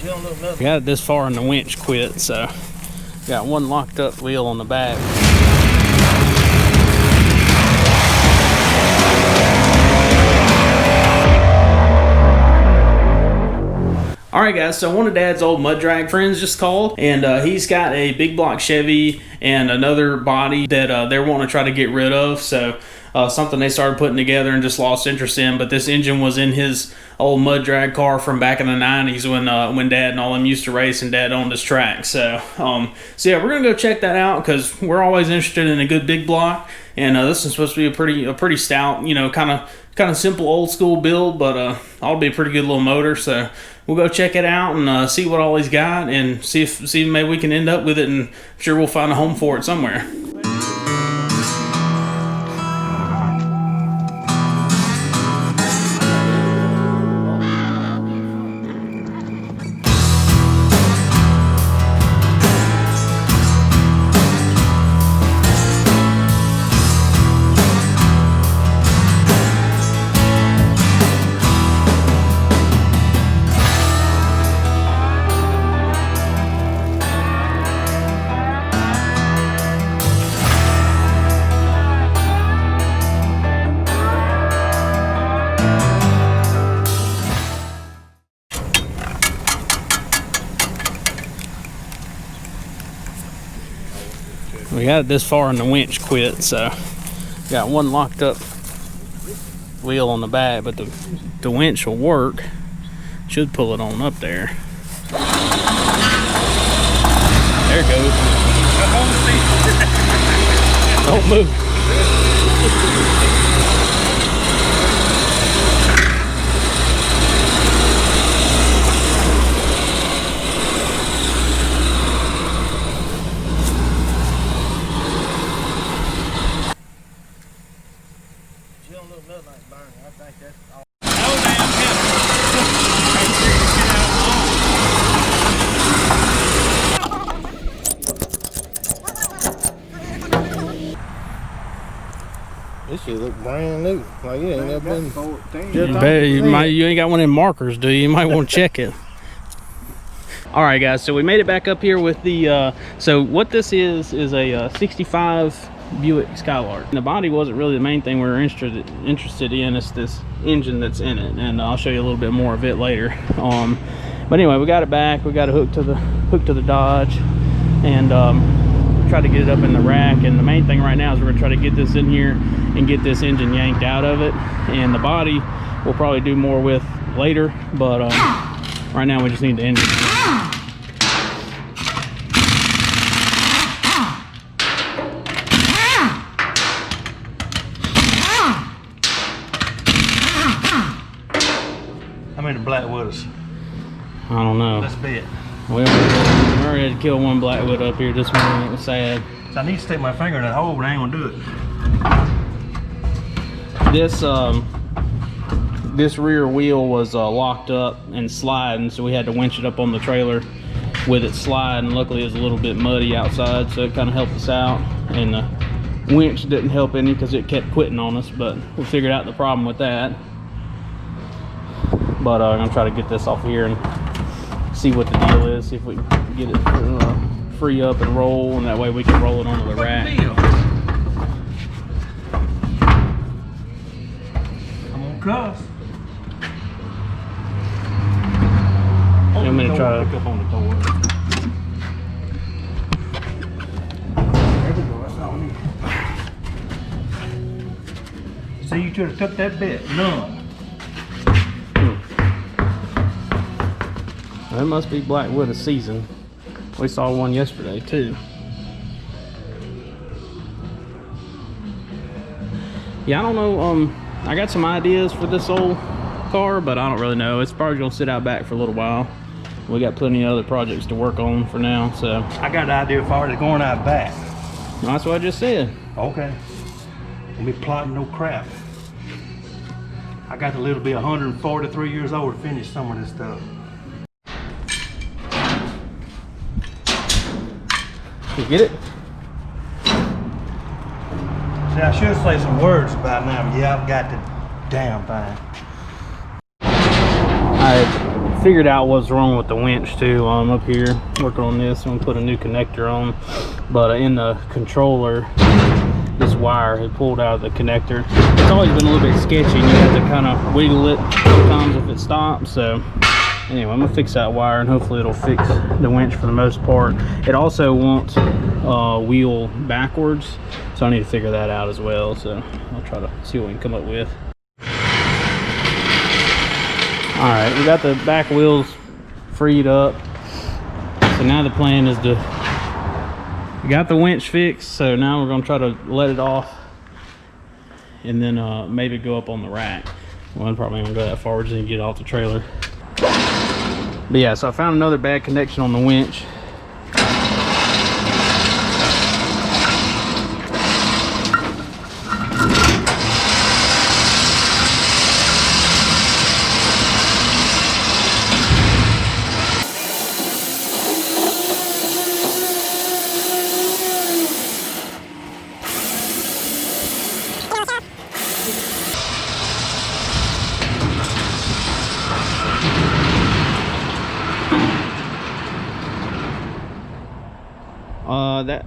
We got it this far and the winch quit, so got one locked up wheel on the back. Alright guys, so one of Dad's old mud drag friends just called, and he's got a Big Block Chevy and another body that they're wanting to try to get rid of. So something they started putting together and just lost interest in. But this engine was in his old mud drag car from back in the 90s when Dad and all them used to race and Dad owned this track. So yeah, we're gonna go check that out because we're always interested in a good big block. And this is supposed to be a pretty stout, you know, kind of simple old school build, but ought to be a pretty good little motor. So we'll go check it out and see what all he's got and see if maybe we can end up with it, and I'm sure we'll find a home for it somewhere. We got it this far and the winch quit, so got one locked up wheel on the back, but the winch will work. Should pull it on up there. There it goes. Don't move. This shit look brand new. Like it ain't never been. 14. You ain't got one of them markers, do you? You might want to check it. All right, guys. So we made it back up here with the. So what this is a 65 Buick Skylark. And the body wasn't really the main thing we were interested in. It's this engine that's in it, and I'll show you a little bit more of it later. But anyway, we got it back. We got it hooked to the Dodge, and try to get it up in the rack. And the main thing right now is we're gonna try to get this in here and get this engine yanked out of it. And the body we'll probably do more with later, but right now we just need the engine. How many Blackwooders? I don't know. Let's bet. We already had to kill one Blackwood up here this morning. It was sad. So I need to stick my finger in that hole, but I ain't gonna do it. This rear wheel was locked up and sliding, so we had to winch it up on the trailer with it sliding. Luckily it was a little bit muddy outside, so it kind of helped us out. And the winch didn't help any because it kept quitting on us, but we figured out the problem with that. But I'm gonna try to get this off here and see what the deal is, see if we can get it free up and roll, and that way we can roll it onto the rack. I'm gonna cuss. I'm gonna try to pick up on the door. There we go. That's all we need. See, you should have took that bit. None. That must be Blackwood of season. We saw one yesterday too. Yeah, I don't know. I got some ideas for this old car, but I don't really know. It's probably gonna sit out back for a little while. We got plenty of other projects to work on for now, so. I got an idea for it going out back. That's what I just said. Okay. Don't be plotting no crap. I got to live to be 143 years old to finish some of this stuff. You get it? See, I should say some words about it now, but yeah, I've got the damn thing. I figured out what's wrong with the winch too. I'm up here working on this. I'm gonna put a new connector on, but in the controller, this wire had pulled out of the connector. It's always been a little bit sketchy. You have to kind of wiggle it sometimes if it stops. So anyway, I'm gonna fix that wire and hopefully it'll fix the winch for the most part. It also won't wheel backwards, so I need to figure that out as well. So I'll try to see what we can come up with. All right, we got the back wheels freed up. So now the plan is to, we got the winch fixed, so now we're gonna try to let it off and then maybe go up on the rack. Well, I'm probably gonna go that far just to get off the trailer. But yeah, so I found another bad connection on the winch. That,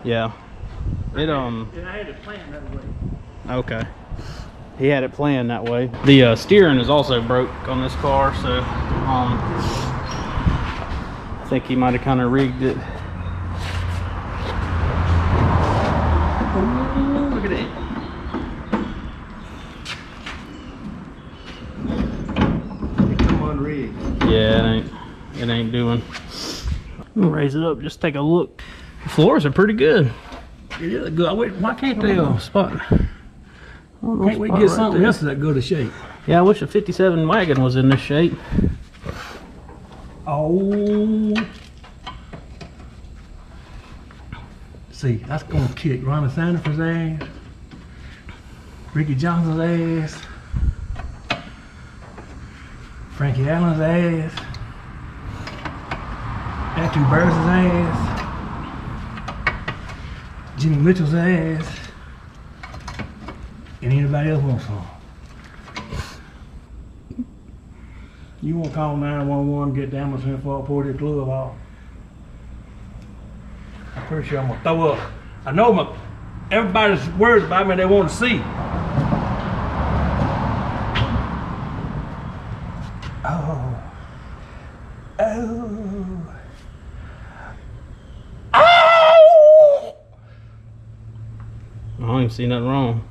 yeah, it I had it planned that way. okay, he had it planned that way. The steering is also broke on this car, so I think he might have kind of rigged it. Ooh, look at that. It come unrigged. Yeah, it ain't doing. I'm gonna raise it up, just take a look. The floors are pretty good. It is good. Why can't they spot? Can't we spot get right something there. else that good a shape? Yeah, I wish a 57 wagon was in this shape. Oh. See, that's gonna kick Ronnie Sanford's ass, Ricky Johnson's ass, Frankie Allen's ass, Matthew Burris' ass, Jimmy Mitchell's ass, and anybody else wants some. You won't call 911, get damage info, pour your glove off. I'm pretty sure I'm gonna throw up. I know everybody's worried about me, they want to see. Oh. I don't even see nothing wrong.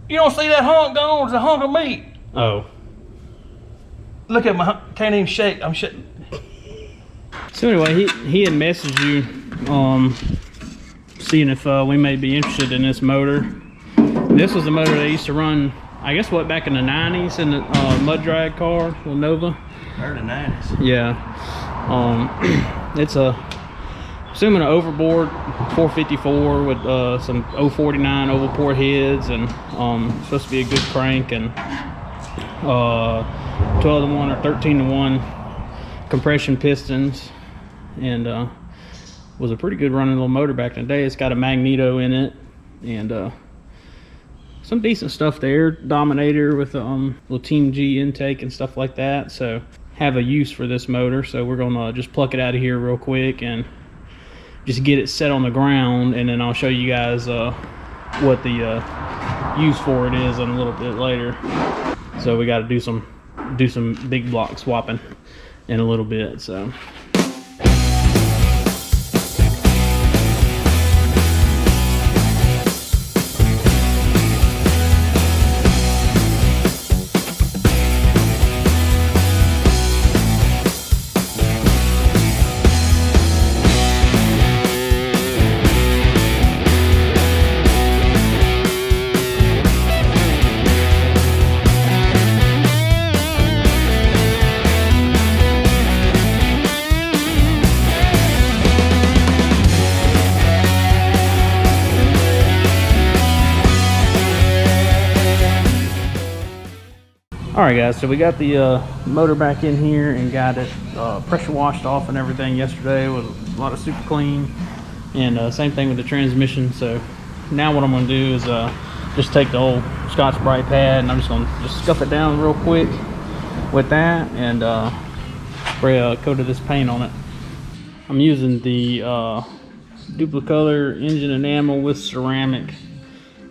You don't see that hunk gone? It's a hunk of meat. Oh. Look at my hunk. Can't even shake. I'm shaking. So anyway, he had messaged you, seeing if we may be interested in this motor. This was the motor they used to run, I guess, what, back in the 90s in the mud drag car, the Nova. Early 90s. Yeah. It's assuming an overboard 454 with some 049 oval port heads, and supposed to be a good crank, and 12-to-1 or 13-to-1 compression pistons, and was a pretty good running little motor back in the day. It's got a magneto in it, and some decent stuff there. Dominator with a little Team G intake and stuff like that. So have a use for this motor. So we're gonna just pluck it out of here real quick and just get it set on the ground, and then I'll show you guys what the use for it is in a little bit later. So we got to do some big block swapping in a little bit. So alright guys, so we got the motor back in here and got it pressure washed off and everything yesterday. It was a lot of super clean, and same thing with the transmission. So now what I'm going to do is just take the old Scotch-Brite pad, and I'm just going to scuff it down real quick with that, and spray a coat of this paint on it. I'm using the Duplicolor engine enamel with ceramic.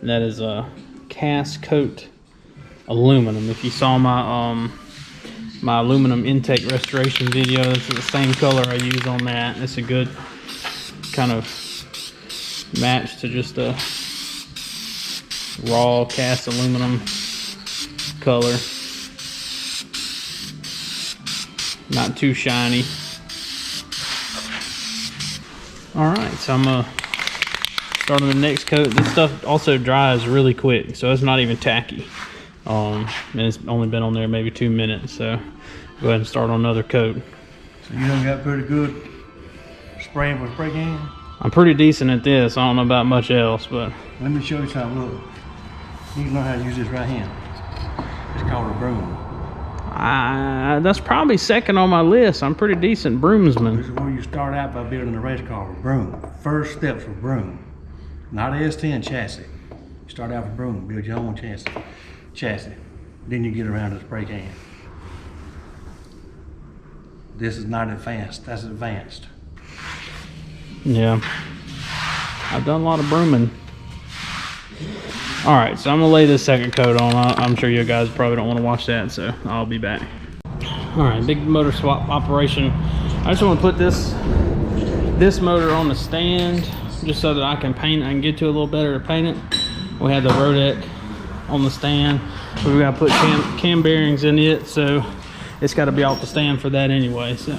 That is a cast coat aluminum. If you saw my my aluminum intake restoration video, this is the same color I use on that. It's a good kind of match to just a raw cast aluminum color. Not too shiny. Alright, so I'm gonna start on the next coat. This stuff also dries really quick, so it's not even tacky. And it's only been on there maybe 2 minutes, so go ahead and start on another coat. So you done got pretty good spraying with spray can? I'm pretty decent at this. I don't know about much else, but let me show you something. Look, you can learn how to use this right here. It's called a broom. That's probably second on my list. I'm pretty decent broomsman. This is where you start out by building a race car with broom. First steps with broom, not a S10 chassis. You start out with broom, build your own chassis. Then you get around to the spray can. This is not advanced. That's advanced. Yeah, I've done a lot of brooming. All right, so I'm gonna lay this second coat on. I'm sure you guys probably don't want to watch that, so I'll be back. All right, big motor swap operation. I just want to put this motor on the stand just so that I can paint. I can get to it a little better to paint it. We have the Rodec on the stand. We've got to put cam bearings in it, so it's got to be off the stand for that anyway. So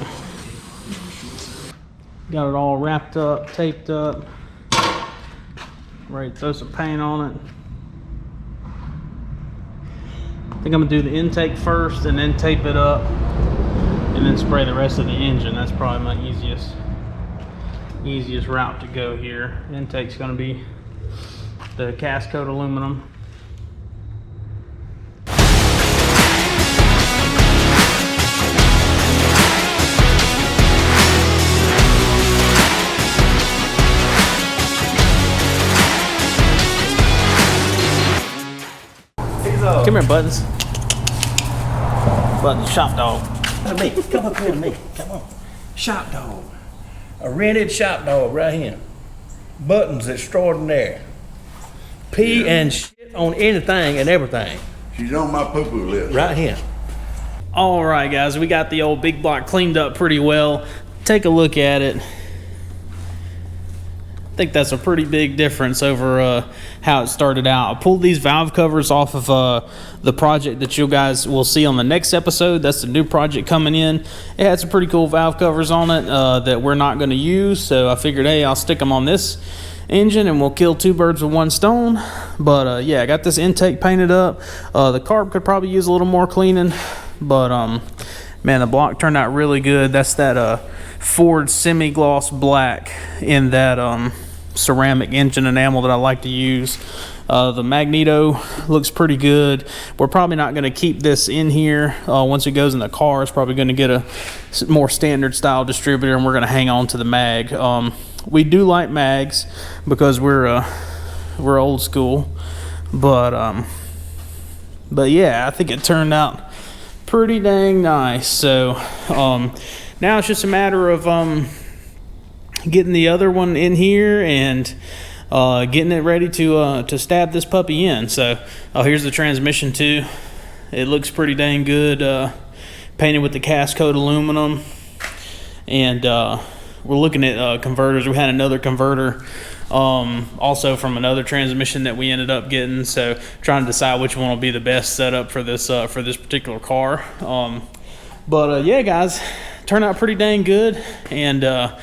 got it all wrapped up, taped up. Ready to throw some paint on it. I think I'm gonna do the intake first and then tape it up and then spray the rest of the engine. That's probably my easiest route to go here. Intake's gonna be the cast coat aluminum. Come here, Buttons. Buttons, shop dog. Me, come up here to me. Come on. Shop dog. A rented shop dog right here. Buttons extraordinaire. Pee and shit on anything and everything. She's on my poo-poo list. Right here. All right, guys, we got the old Big Block cleaned up pretty well. Take a look at it. I think that's a pretty big difference over how it started out. I pulled these valve covers off of the project that you guys will see on the next episode. That's the new project coming in. It had some pretty cool valve covers on it that we're not going to use, so I figured, hey, I'll stick them on this engine and we'll kill two birds with one stone. But yeah, I got this intake painted up. The carb could probably use a little more cleaning, but man, the block turned out really good. That's that Ford semi-gloss black in that ceramic engine enamel that I like to use. The magneto looks pretty good. We're probably not going to keep this in here. Once it goes in the car, it's probably going to get a more standard style distributor, and we're going to hang on to the mag. We do like mags because we're old school, but yeah, I think it turned out pretty dang nice. So now it's just a matter of getting the other one in here and getting it ready to stab this puppy in. So here's the transmission too. It looks pretty dang good, painted with the cast coat aluminum, and we're looking at converters. We had another converter also from another transmission that we ended up getting, so trying to decide which one will be the best setup for this particular car. But yeah, guys, turned out pretty dang good, and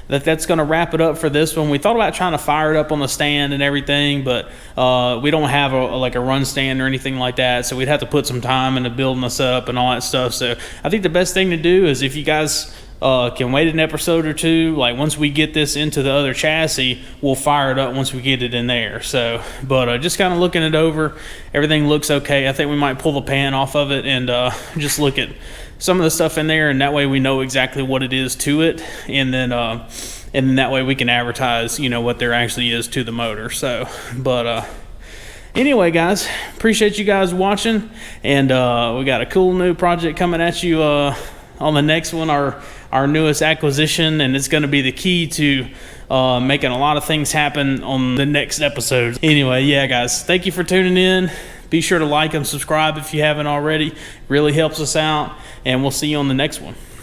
that's going to wrap it up for this one. We thought about trying to fire it up on the stand and everything, but we don't have a run stand or anything like that, so we'd have to put some time into building the setup and all that stuff. So I think the best thing to do is, if you guys can wait an episode or two, like once we get this into the other chassis, we'll fire it up once we get it in there. So, but just kind of looking it over, everything looks okay. I think we might pull the pan off of it and just look at some of the stuff in there, and that way we know exactly what it is to it, and then that way we can advertise, what there actually is to the motor. So, but anyway, guys, appreciate you guys watching, and we got a cool new project coming at you on the next one, our newest acquisition, and it's going to be the key to making a lot of things happen on the next episode. Anyway, yeah, guys, thank you for tuning in. Be sure to like and subscribe if you haven't already. Really helps us out, and we'll see you on the next one.